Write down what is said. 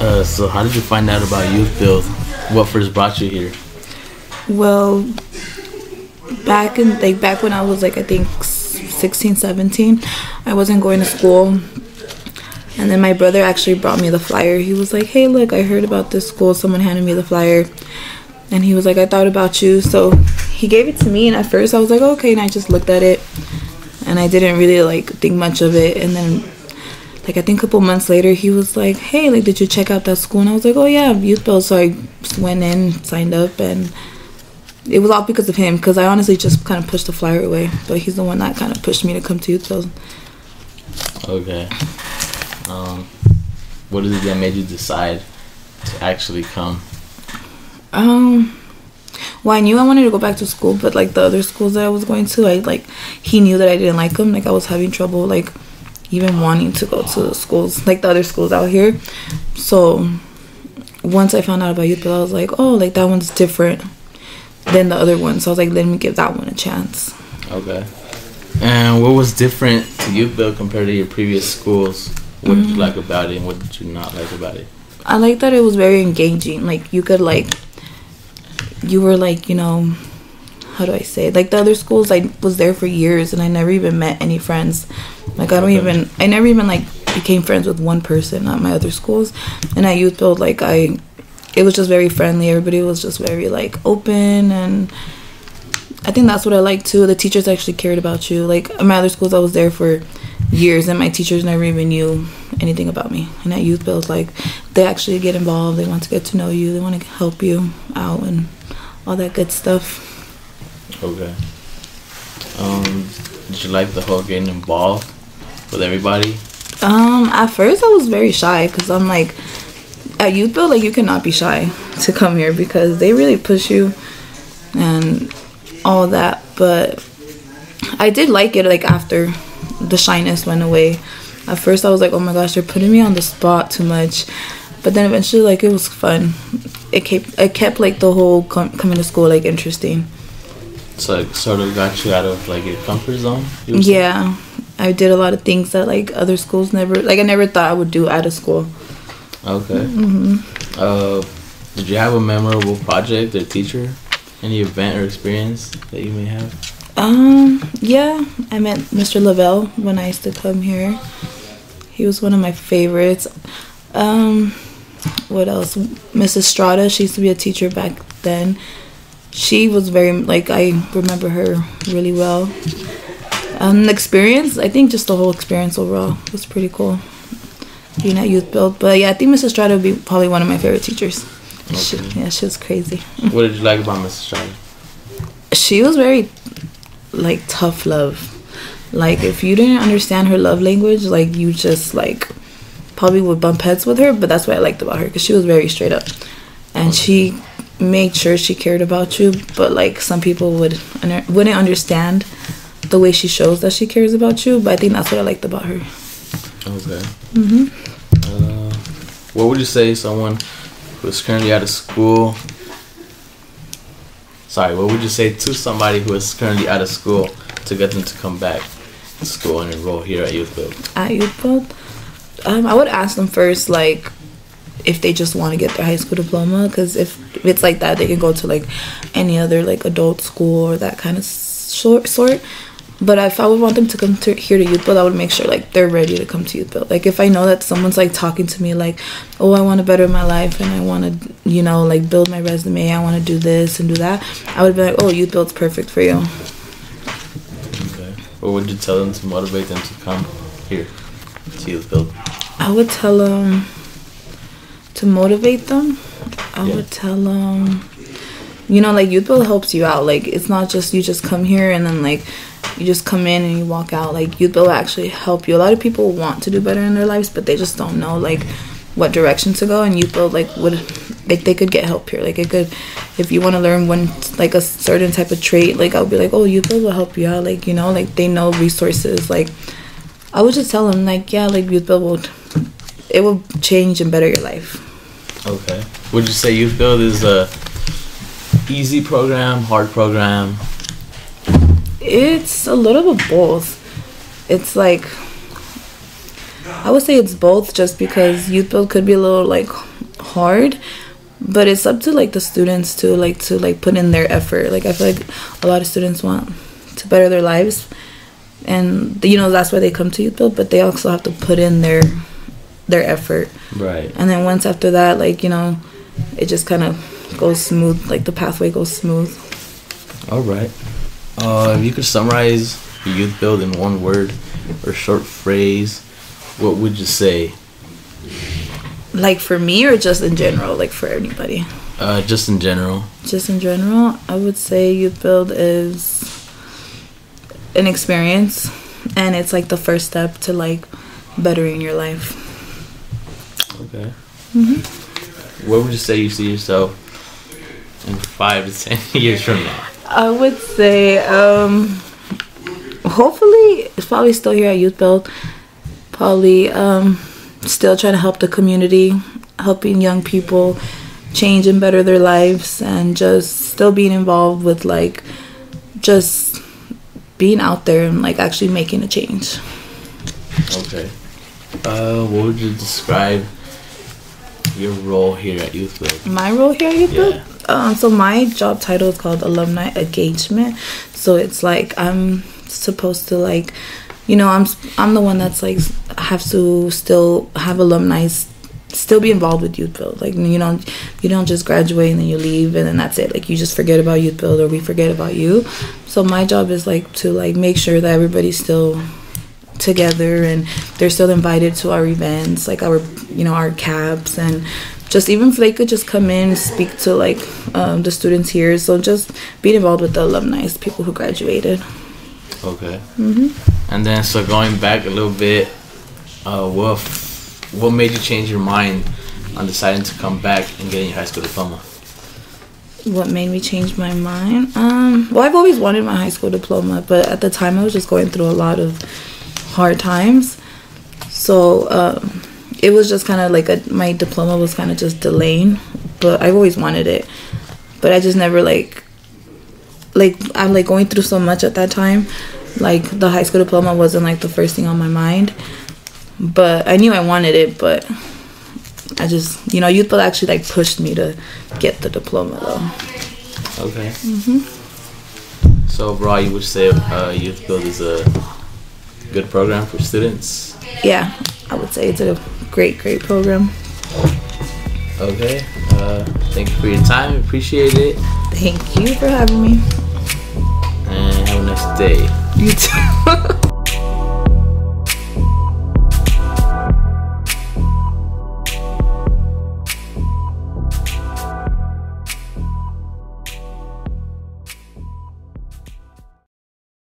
So how did you find out about Youth Build? What first brought you here? Well, back when I was like I think 16, 17, I wasn't going to school, and then my brother actually brought me the flyer. He was like, "Hey, look, I heard about this school. Someone handed me the flyer." And he was like, "I thought about you." So he gave it to me, and at first I was like, "Okay," and I just looked at it, and I didn't really like think much of it. And then like I think a couple months later, he was like, "Hey, like, did you check out that school?" And I was like, "Oh yeah, Youth Build." So I just went in, signed up, and it was all because of him, because I honestly just kind of pushed the flyer away, but he's the one that kind of pushed me to come to Youth Build. Okay. What is it that made you decide to actually come? Well, I knew I wanted to go back to school, but like the other schools that I was going to, he knew that I didn't like them. Like I was having trouble like even wanting to go to schools, like the other schools out here. So once I found out about Youth Build, I was like, oh, like that one's different than the other one. So I was like, let me give that one a chance. Okay. And what was different to Youth Build compared to your previous schools? What did you like about it, and what did you not like about it? I like that it was very engaging. Like you could you were like, you know, how do I say it? Like the other schools, I was there for years and I never even met any friends. Like I never even like became friends with one person at my other schools. And at Youth Build, it was just very friendly. Everybody was just very like open, and I think that's what I like too. The teachers actually cared about you. Like at my other schools, I was there for years and my teachers never even knew anything about me. And at Youth Build, like they actually get involved. They want to get to know you. They want to help you out and all that good stuff. Okay. Did you like the whole getting involved with everybody? At first I was very shy, because I'm like, at Youth Build, like you cannot be shy to come here because they really push you and all that. But I did like it, like after the shyness went away. At first I was like, oh my gosh, they're putting me on the spot too much. But then eventually, like, it was fun. It kept like the whole coming to school like interesting. So it sort of got you out of like your comfort zone? Yeah, I did a lot of things that like other schools never, like I never thought I would do out of school. Okay. Did you have a memorable project or teacher? Any event or experience that you may have? Yeah, I met Mr. Lavelle when I used to come here. He was one of my favorites. What else? Mrs. Strada, she used to be a teacher back then. She was very, like, I remember her really well. The experience, I think just the whole experience overall was pretty cool, being at Youth Build. But yeah, I think Mrs. Strada would be probably one of my favorite teachers. Okay. She was crazy. What did you like about Mrs. Strada? She was very, like, tough love. Like, if you didn't understand her love language, like, you just, like, probably would bump heads with her. But that's what I liked about her, because she was very straight up. And she made sure she cared about you. But, like, some people wouldn't understand the way she shows that she cares about you. But I think that's what I liked about her. Okay. What would you say someone who is currently out of school... what would you say to somebody who is currently out of school to get them to come back to school and enroll here at Youth Build? At Youth Build? I would ask them first, like, if they just want to get their high school diploma, because if it's like that, they can go to, like, any other, like, adult school or that kind of sort. But if I would want them to come here to Youth Build, I would make sure, like, they're ready to come to Youth Build. Like, if I know that someone's, like, talking to me, like, oh, I want to better my life and I want to, you know, like, build my resume, I want to do this and do that, I would be like, oh, Youth Build's perfect for you. Okay. What would you tell them to motivate them to come here to Youth Build? I would tell them to motivate them. I would tell them, you know, like, Youth Build helps you out. Like, it's not just you just come here and then, like, you just come in and you walk out. Like, Youth Build will actually help you. A lot of people want to do better in their lives, but they just don't know, like, what direction to go. And Youth Build, like, they could get help here. Like, it could, if you want to learn one, like, a certain type of trait, like, I would be like, oh, Youth Build will help you out. Like, you know, like, they know resources. Like, I would just tell them, like, yeah, like, Youth Build will change and better your life. Okay. Would you say Youth Build is a easy program, hard program? It's a little of both. It's like, I would say it's both, just because youth build could be a little like hard, but it's up to like the students to put in their effort. Like I feel like a lot of students want to better their lives, and that's why they come to youth build, but they also have to put in their effort. Right. And then once after that, it just kind of goes smooth, like the pathway goes smooth. All right. If you could summarize youth build in one word or short phrase, what would you say? Like for me, or just in general, like for anybody? Just in general. Just in general, I would say youth build is an experience, and it's like the first step to like bettering your life. Okay. Mm-hmm. Where would you say you see yourself in 5 to 10 years from now? I would say, hopefully, it's probably still here at Youth Build. Probably still trying to help the community, helping young people change and better their lives, and just still being involved with like just being out there and like actually making a change. Okay. What would you describe your role here at Youth Build? My role here at Youth Build? So my job title is called Alumni Engagement. So it's like I'm supposed to like, I'm the one that's like have to still have alumni still be involved with Youth Build. Like, you don't just graduate and then you leave and then that's it. Like, you just forget about Youth Build, or we forget about you. So my job is like to like make sure that everybody's still together and they're still invited to our events, like our cabs, and just even if they could just come in and speak to like the students here. So just being involved with the alumni, people who graduated. Okay. And then, so going back a little bit, what made you change your mind on deciding to come back and getting your high school diploma? What made me change my mind? Well, I've always wanted my high school diploma, but at the time I was just going through a lot of hard times. So it was just kind of like my diploma was kind of just delaying, but I always wanted it. But I just never I'm like going through so much at that time. Like the high school diploma wasn't like the first thing on my mind, but I knew I wanted it. But I just, Youth Build actually like pushed me to get the diploma though. Okay. So overall, you would say Youth Build is a good program for students? Yeah, I would say it's a great program. Okay. Thank you for your time. Appreciate it. Thank you for having me. And have a nice day. You too.